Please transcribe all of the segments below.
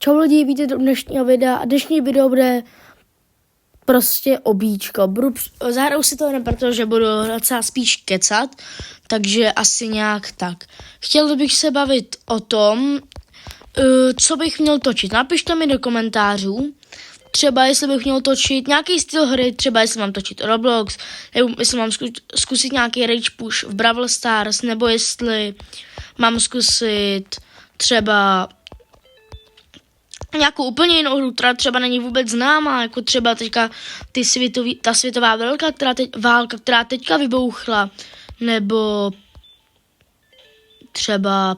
Čau lidi, víte do dnešního videa a dnešní video bude prostě obíčko. Zahraju si to jen protože budu docela spíš kecat, takže asi nějak tak. Chtěl bych se bavit o tom, co bych měl točit. Napište mi do komentářů, třeba jestli bych měl točit nějaký styl hry, třeba jestli mám točit Roblox, nebo jestli mám zkusit nějaký Rage Push v Brawl Stars, nebo jestli mám zkusit třeba nějakou úplně jinou hru, která třeba není vůbec známá, jako třeba teďka ta světová válka, která teďka vybouchla, nebo třeba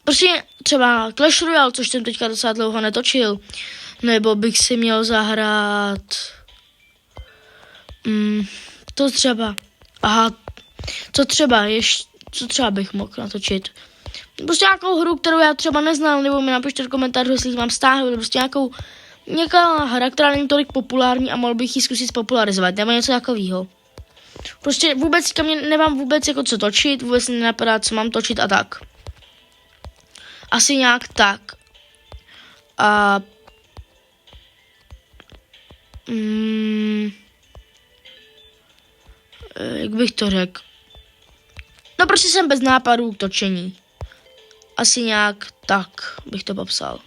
prostě třeba Clash Royale, což jsem teďka docela dlouho netočil, nebo bych si měl zahrát to třeba, co třeba bych mohl natočit. Prostě nějakou hru, kterou já třeba neznám, nebo mi napište do komentářů, jestli ji mám stáhnout, prostě nějaká hra, která není tolik populární a mohl bych ji zkusit popularizovat, nebo něco takového. Prostě vůbec nemám vůbec jako co točit, vůbec mi nenapadá, co mám točit a tak. Asi nějak tak. A jak bych to řekl? No prostě jsem bez nápadů k točení. Asi nějak tak bych to popsal.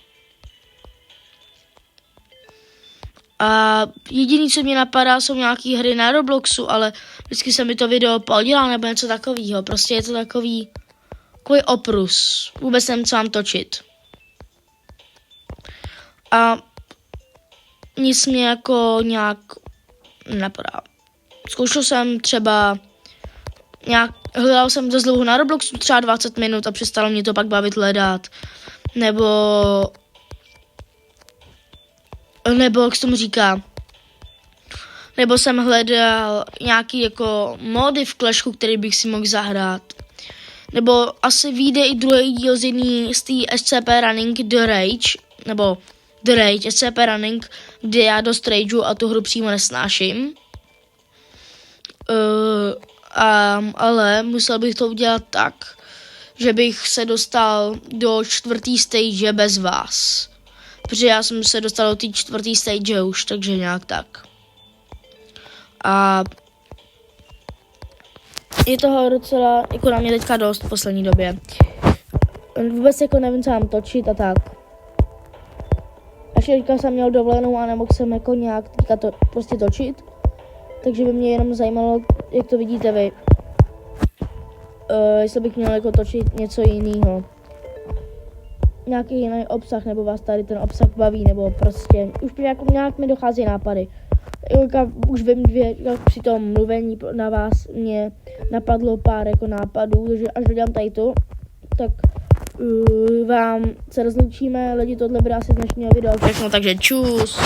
A jediný, co mě napadá, jsou nějaký hry na Robloxu, ale vždycky se mi to video podělá nebo něco takového. Prostě je to takový oprus. Vůbec nevím, co mám točit. A nic mě jako nějak nenapadá. Zkoušel jsem třeba hledal jsem dost dlouho na Robloxu, třeba 20 minut a přestalo mě to pak bavit hledat. Nebo jak se tomu říká, nebo jsem hledal nějaký jako mody v Clashu, který bych si mohl zahrát. Nebo asi vyjde i druhý díl z té SCP Running The Rage, nebo The Rage, SCP Running, kde já dost rageu a tu hru přímo nesnáším. Ale musel bych to udělat tak, že bych se dostal do 4. stage bez vás. Protože já jsem se dostal do té 4. stage už, takže nějak tak. A je toho docela jako na mě teďka dost v poslední době. Vůbec jako nevím, co mám točit a tak. Až teďka jsem měl dovolenou a nemohl jsem jako nějak teďka to prostě točit. Takže by mě jenom zajímalo, jak to vidíte vy. Jestli bych měl jako točit něco jiného. Nějaký jiný obsah, nebo vás tady ten obsah baví, nebo prostě už jako nějak mi dochází nápady. Už vím při tom mluvení na vás mě napadlo pár jako nápadů, takže až dodělám tady to, tak vám se rozloučíme, lidi, tohle bude asi z dnešního videa všechno, takže čus.